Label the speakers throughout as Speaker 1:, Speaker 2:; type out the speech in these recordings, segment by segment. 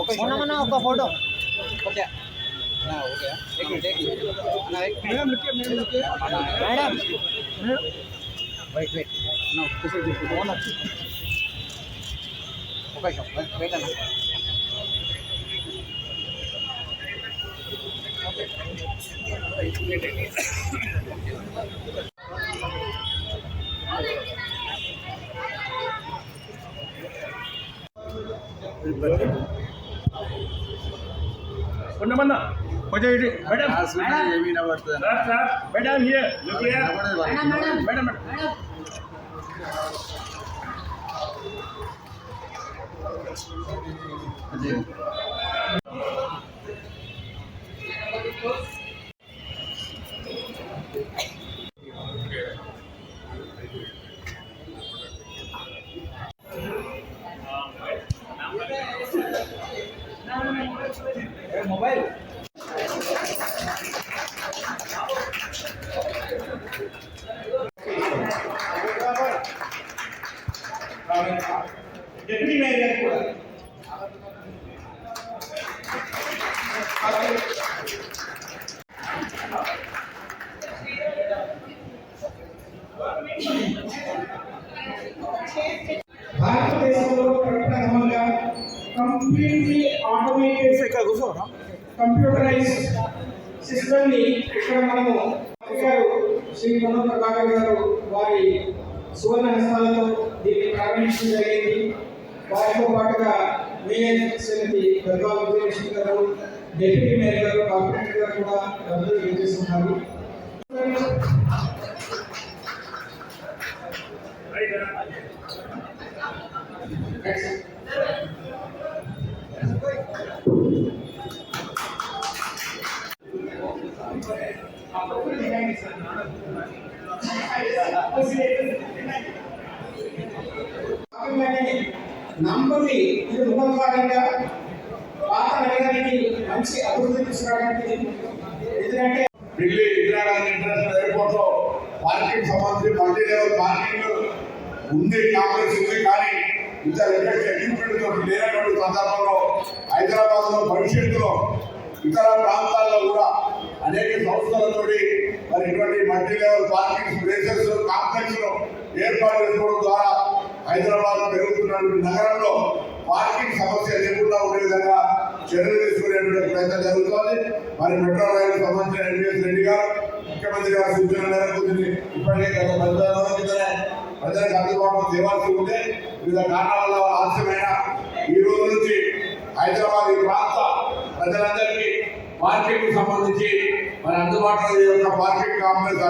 Speaker 1: ఒక photo madam wait wait wait అన్న
Speaker 2: కొంచెమన్నా కొంచెం ఇది madam madam here madam madam
Speaker 1: mobile deputy mayor को
Speaker 3: భారతదేశంలో ప్రప్రథమంగా కంప్లీట్లీ ఆటోమేటెడ్ కంప్యూటరైజ్ సిస్టమ్ ని ఇక్కడ మనము శ్రీ మనోహర్ ప్రభాకర్ గారు వారి సువర్ణ హస్తాలతో దీన్ని ప్రారంభించడం జరిగింది. వారితో పాటుగా మేయర్ శ్రీమతి గద్వాల విజయలక్ష్మి గారు, డిప్యూటీ మేయర్ గారు, కార్పొరేటర్ గారు కూడా అందరూ చేస్తున్నారు. నంబర్ని ఇది ముఖద్వారంగా పాత నగరానికి మంచి అభివృద్ధి తీసుకురావడానికి ఎందుకంటే
Speaker 4: ఢిల్లీ ఇందిరాగాంధీ ఇంటర్నేషనల్ ఎయిర్పోర్ట్ లో పార్కింగ్ సంబంధించి మల్టీ లెవెల్ పార్కింగ్ ఉంది, కాంగ్రెస్ ఉంది. కానీ ఇంత లేటెస్ట్ ఎక్విప్మెంట్ తోటి లేనటువంటి సందర్భంలో హైదరాబాద్ లో భవిష్యత్తులో ఇతర ప్రాంతాల్లో కూడా అనేక సంస్థలతోటి మరి ఇటువంటి multi level parking places complex ఏర్పాటు చేసుకోవడం ద్వారా హైదరాబాద్ పెరుగుతున్నటువంటి నగరంలో పార్కింగ్ సమస్య లేకుండా ఉండే విధంగా చర్యలు తీసుకునేటువంటి ప్రయత్నం జరుగుతోంది. మరి మెట్రో రైలు సంబంధించిన ఎన్వీఎస్ రెడ్డి గారు ముఖ్యమంత్రి గారు సూచన మేరకు ఇప్పటికే గత 10 రోజుల కిందనే ప్రజలకు అందుబాటులో తేవాల్సి ఉంటే వివిధ కారణాల వల్ల ఆలస్యమైన ఈ రోజు నుంచి హైదరాబాద్ ఈ ప్రాంత ప్రజలందరికీ పార్కింగ్ సంబంధించి మరి అందుబాటులో parking complex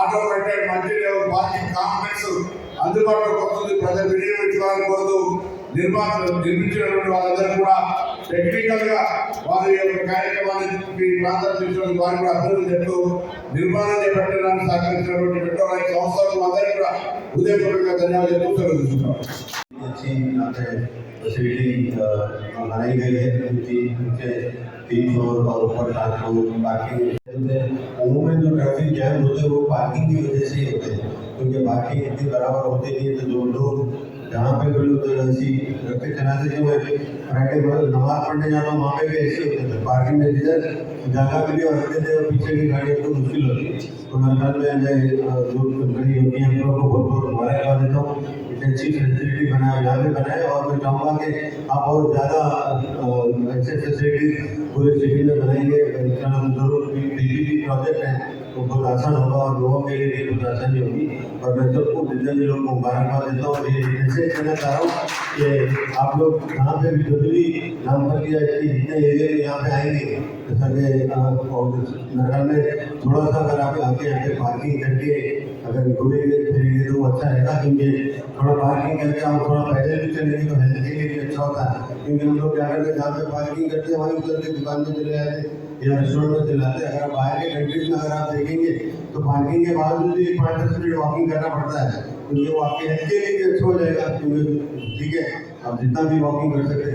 Speaker 4: automated multi level parking complex అందుబాటులోకి వస్తుంది. ప్రజలు వినియోగించుకోవాలని కోరుతూ నిర్మించినటువంటి వాళ్ళందరూ కూడా టెక్నికల్ గా వారి యొక్క కార్యక్రమాన్ని ప్రాంతం తీసుకుని వారి కూడా అభివృద్ధి చెప్తూ నిర్మాణం చేపట్టడానికి సహకరించినటువంటి మెట్రో రైలు సంస్థలకు అందరికీ కూడా హృదయపూర్వక ధన్యవాదాలు చెప్తూ తెలుస్తున్నాం.
Speaker 5: अच्छी यहाँ पे फैसिलिटी बनाई गई है, 3 फ्लोर और ऊपर 4 फ्लोर पार्किंग। उनमें जो ट्रैफिक जैम होते हैं वो पार्किंग की वजह से ही होते हैं, क्योंकि पार्किंग इतनी बराबर होती नहीं है। तो जो लोग जहाँ पे भी उधर ऐसी रखते चलाते थे, वो फ्राइडे नमाज पढ़ने जाता हूँ वहाँ पे भी ऐसे होते थे, पार्किंग में जिधर जगह के लिए रखते थे और पीछे की गाड़ी तो मुश्किल होती है। तो मैं घर में जो बड़ी होती है उनको बहुत बहुत मुबारक करवा देता हूँ। अच्छी फैसिलिटी बनाए, यहाँ पे बनाए, और मैं चाहूँगा कि आप और ज़्यादा अच्छे फैसिलिटीज पूरे सिटी में बनाएंगे। जरूर पीपीपी प्रोजेक्ट है तो बहुत आसान होगा और लोगों के लिए भी बहुत आसानी होगी। और मैं सबको जितने भी लोगों को मुबारकबाद देता हूँ। ये मैसेज कहना चाह रहा हूँ कि आप लोग यहाँ पे भी जब भी नाम कर दिया कि जितने एरिया में यहाँ पे आएंगे, जैसा कि नगर में थोड़ा सा अगर आप आके यहाँ पे पार्किंग करके अगर घूमेंगे फिरेंगे तो अच्छा रहेगा, क्योंकि थोड़ा पार्किंग करके आप थोड़ा पैदल भी चलेंगे तो हेल्थ के लिए भी अच्छा होता है। क्योंकि हम लोग क्या करते हैं, जहाँ पे पार्किंग करते हैं वहीं उतर के दुकान में चले जाते या रेस्टोरेंट में चले जाते हैं। अगर बाहर के कंट्रीज में अगर आप देखेंगे तो पार्किंग के बावजूद भी 5-10 मिनट वॉकिंग करना पड़ता है, तो ये आपके हेल्थ के लिए भी अच्छा हो जाएगा। क्योंकि ठीक है, आप जितना भी वॉकिंग कर सकते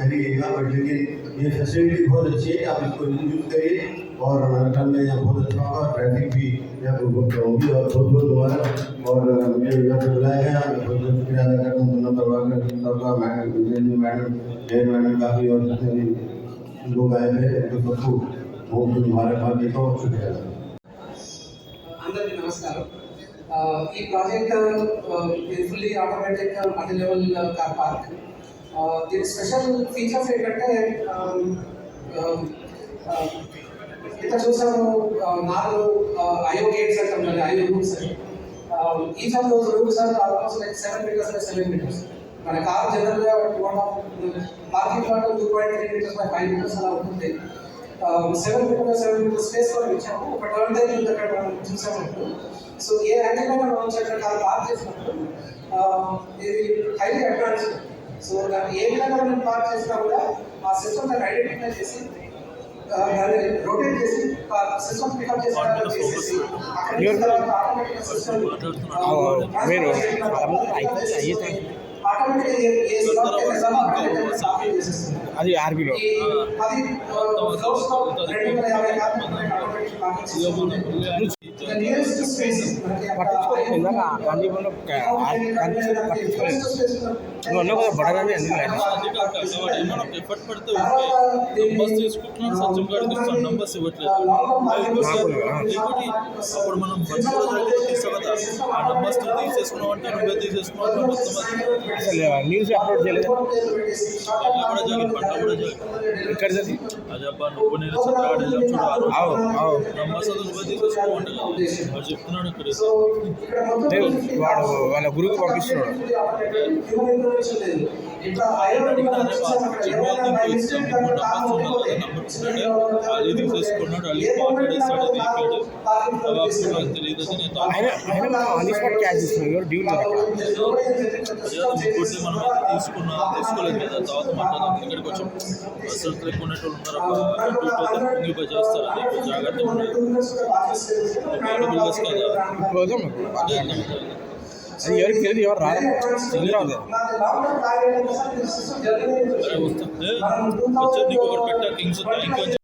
Speaker 5: करिएगा, बट लेकिन ये फैसिलिटी बहुत अच्छी है, आप इसको यूज करिए। और कल में यहाँ बहुत अच्छा होगा, ट्रैफिक भी यहाँ पर बहुत होगी और बहुत बहुत दोबारा और मुझे यहाँ पर बुलाया गया, मैं बहुत बहुत शुक्रिया अदा करता हूँ दोनों प्रभाकर मैडम का भी और जितने भी लोग आए थे उनको सबको बहुत बहुत मुबारकबाद देता हूँ, शुक्रिया।
Speaker 3: అందరికీ నమస్కారం. ఈ ప్రాజెక్ట్ ఇది fully automatic multi level car park. దీని స్పెషల్ ఫీచర్స్ ఏంటంటే ఇక్కడ చూసాము 4 ఐఓ గేట్స్ అంటాం కదా, ఐఓ రూమ్స్ అని. Each of those rooms are almost like 7 meters by 7 meters. మన కార్ జనరల్గా parking lot 2.3 meters by 5 meters అలా ఉంటుంది. 7 meters స్పేస్ కూడా ఇచ్చాము. ఒక టర్న్ టైం ఉంది అక్కడ మనం చూసామంటూ. సో ఏ యాంగిల్ మనం అక్కడ కార్ పార్క్ చేసినప్పుడు ఇది హైలీ అడ్వాన్స్డ్. సో దాన్ని ఏ విధంగా మనం పార్క్ చేసినా కూడా ఆ సిస్టమ్ దాన్ని ఐడెంటిఫై చేసి దాన్ని రొటేట్ చేసి సిస్టమ్ పికప్ చేసి ఆటోమేటిక్ సిస్టమ్
Speaker 1: అది ఆర్బీలో పట్టించుకోలేదు గాంధీభవన్లో పట్టించుకోలేదు. నువ్వు అన్నావు కదా బడరాని అన్ని
Speaker 6: మనం ఎఫర్ట్ పడితే నంబర్స్ తీసుకుంటున్నాం, సత్యం గారికి ఇస్తాం, నంబర్స్ ఇవ్వట్లేదు. ఇంకోటి అప్పుడు మనం తీసావు కదా, ఆ నంబర్స్ తీసేసుకున్నావు అంటే నువ్వే తీసేసుకున్నావు.
Speaker 1: అసలు న్యూస్ అప్లోడ్ చేయలేదు.
Speaker 6: కూడా జరిగింది, పంట కూడా జరిగింది.
Speaker 1: ఇక్కడ జరిగింది
Speaker 6: అదే అబ్బా నువ్వు నేను చంద్రగాడు చూడు నంబర్స్ అది నువ్వే తీసేసుకోమంటే వాడు చెప్తున్నాడు ఇక్కడ.
Speaker 1: వాడు వాళ్ళ గురువుకి పంపిస్తున్నాడు.
Speaker 6: అది తీసేసుకున్నాడు, అది మాట్లాడేస్తాడు, తీసాడు. నాకు తెలియదు
Speaker 1: ఆయన ఆన్ ది స్పాట్ క్యాచ్ చేస్తున్నాడు. డ్యూల్
Speaker 6: ముగ్గురిని మనం అయితే తీసుకోలేదు కదా. తర్వాత మాట్లాడదాం. ఇక్కడికి వచ్చాం. అసలు ఎక్కువ ఉన్నట్టు ఉన్నారు, ముందు చేస్తారు. అది జాగ్రత్త ఉండదు కదా.
Speaker 1: అది ఎవరికి తెలియదు, ఎవరు రాదు.
Speaker 6: వస్తుంది వచ్చేది నీకు ఒకటి పెట్టా కింగ్స్ ఇంకొంచెం